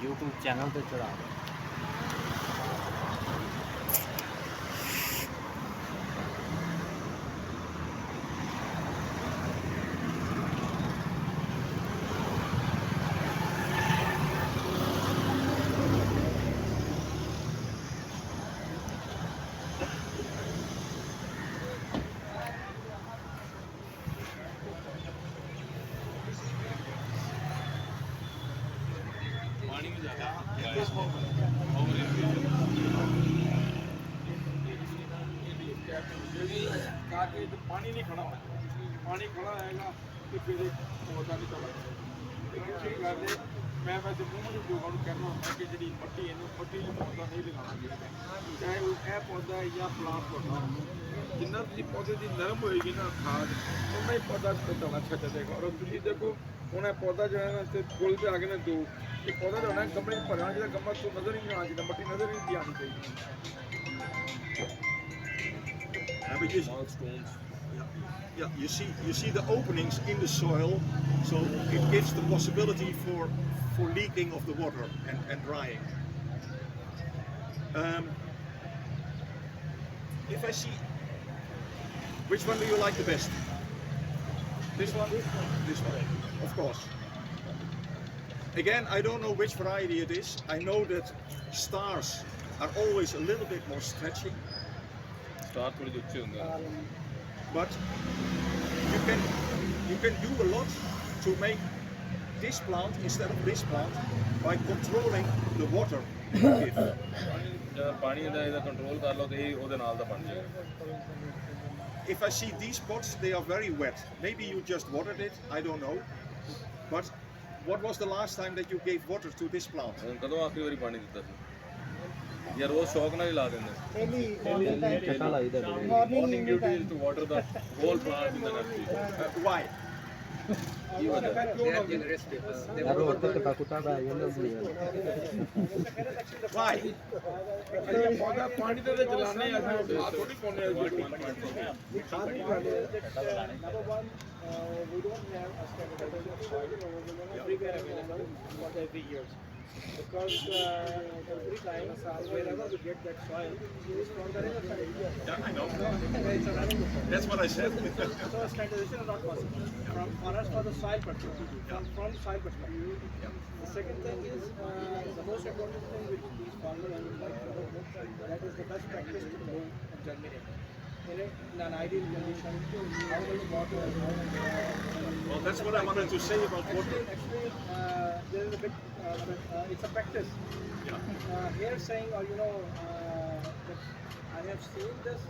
YouTube channel पे चढ़ा दो। पानी नहीं खड़ा होना, पानी खड़ा रहेगा तो फिर एक पौधा नहीं चला। दूसरी गल है, मैं वैसे मूंह में लोगों को कहना होता कि जी मट्टी है मट्टी में पौधा नहीं लगाना चाहिए, चाहे वो यह पौधा है या प्लांट पौधा। जिन्ना तुम पौधे की नरम होएगी ना खाद, उन्ना ही पौधा चलना अच्छा चलेगा। और तुम देखो हूँ यह पौधा जो है ना फुल पे आ गए ना दो, ये पौधा जो है ना गमले में भरना चाहिए, गमला तो नजर ही नहीं आना चाहिए, मट्टी नजर ही नहीं आनी चाहिए। Small stones. Yeah, you see the openings in the soil, so it gives the possibility for leaking of the water and drying. If I see, which one do you like the best? This one? This one, of course. Again, I don't know which variety it is. I know that stars are always a little bit more stretchy. Start थोड़ी अच्छी होंगे. But you can do a lot to make this plant instead of this plant by controlling the water you give. जब पानी इधर control कर लो तो ये उधर नाल दा बन जाएगा. If I see these pots, they are very wet. Maybe you just watered it, I don't know. But what was the last time that you gave water to this plant? कदों आखिरी बारी पानी दिता था? या रोज शौक ना ही ला देंगे. Morning duty is to water the whole plant in the nursery. Why? ये वजह. Why? पौधा पानी तो चलाने हैं, थोड़ी पौने Number one, we don't have a standardized soil everywhere available for every year. Because every time, wherever we get that soil, it's from the river side. Yeah, I know. It's a running water. That's what I said. So standardization is not possible. For us, for the soil perspective, from soil perspective. The second thing is the most important thing which these farmers would like to know, that is the best practice to grow and germinate. In an ideal condition, how much water, Well, that's what I wanted to say about water. Actually, there is a bit, it's a practice. Yeah. Here saying, or that I have seen this,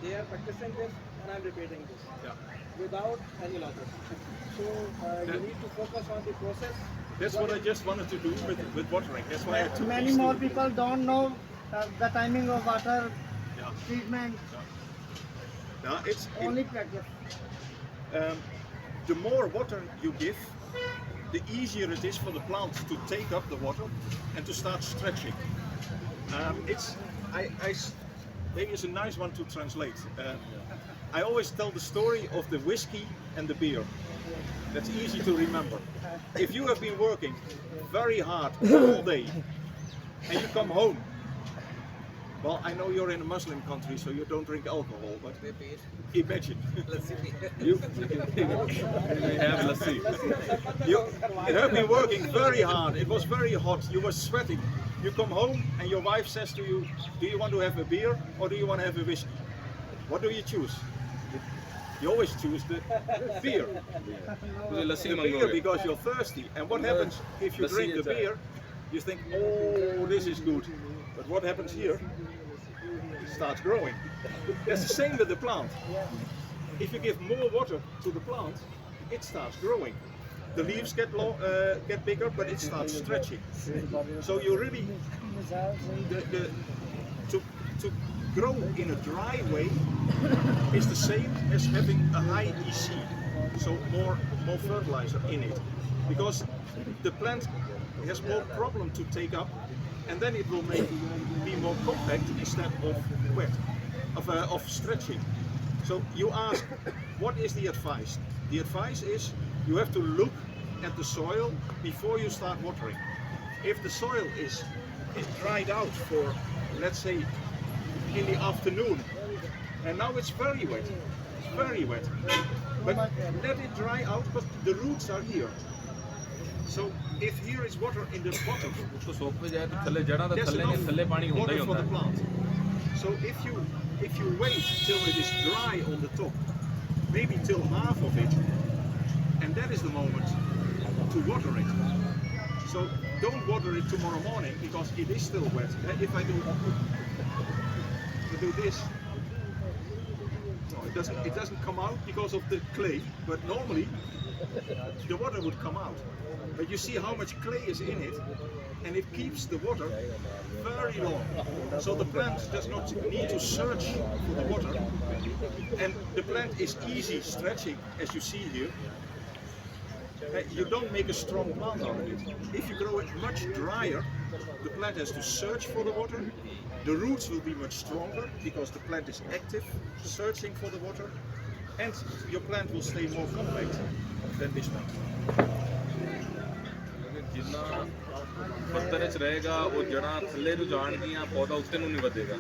they are practicing this, and I'm repeating this. Yeah. Without any logic. So you need to focus on the process. That's what I just wanted to do with watering. That's why I took Many these more two. people don't know the timing of water Yeah. treatment. Now it's Only practice. the more water you give, the easier it is for the plant to take up the water and to start stretching. Maybe it's a nice one to translate. I always tell the story of the whiskey and the beer. That's easy to remember. If you have been working very hard all day and you come home, well, I know you're in a Muslim country, so you don't drink alcohol, but imagine. you have lassi. You have been working very hard, it was very hot, you were sweating. You come home and your wife says to you, do you want to have a beer or do you want to have a whiskey? What do you choose? You always choose the beer. मुझे लस्सी The beer मंगोगे. because you're thirsty. And what happens if you drink the beer? You think, oh, this is good. But what happens here? It starts growing. That's the same with the plant. If you give more water to the plant, it starts growing. The leaves get bigger, but it starts stretching. So you really, to grow in a dry way is the same as having a high EC, so more fertilizer in it, because the plant has more problem to take up, and then it will be more compact instead of wet, of stretching. So you ask, what is the advice? The advice is you have to look at the soil before you start watering. if the soil is dried out for, let's say, in the afternoon, and now it's very wet, but let it dry out, but the roots are here. So if here is water in the bottom, तो सोख पे जाए तो थल्ले जड़ा तो there's थल्ले enough नहीं थल्ले पानी होता ही water for होता the है. plant. So if you wait till it is dry on the top, maybe till half of it, and that is the moment to water it. So don't water it tomorrow morning because it is still wet. If I do this, no, it doesn't come out because of the clay, but normally the water would come out. But you see how much clay is in it, and it keeps the water very long. So the plant does not need to search for the water, and the plant is easy stretching, as you see here. You don't make a strong plant out of it. If you grow it much drier, the plant has to search for the water. The roots will be much stronger because the plant is active, searching for the water, and your plant will stay more compact than this one. जितना पत्थर च रहेगा वो जड़ा थल्ले ਨੂੰ ਜਾਣਗੀਆਂ ਪੌਦਾ ਉੱਤੇ ਨੂੰ ਨਹੀਂ ਵਧੇਗਾ.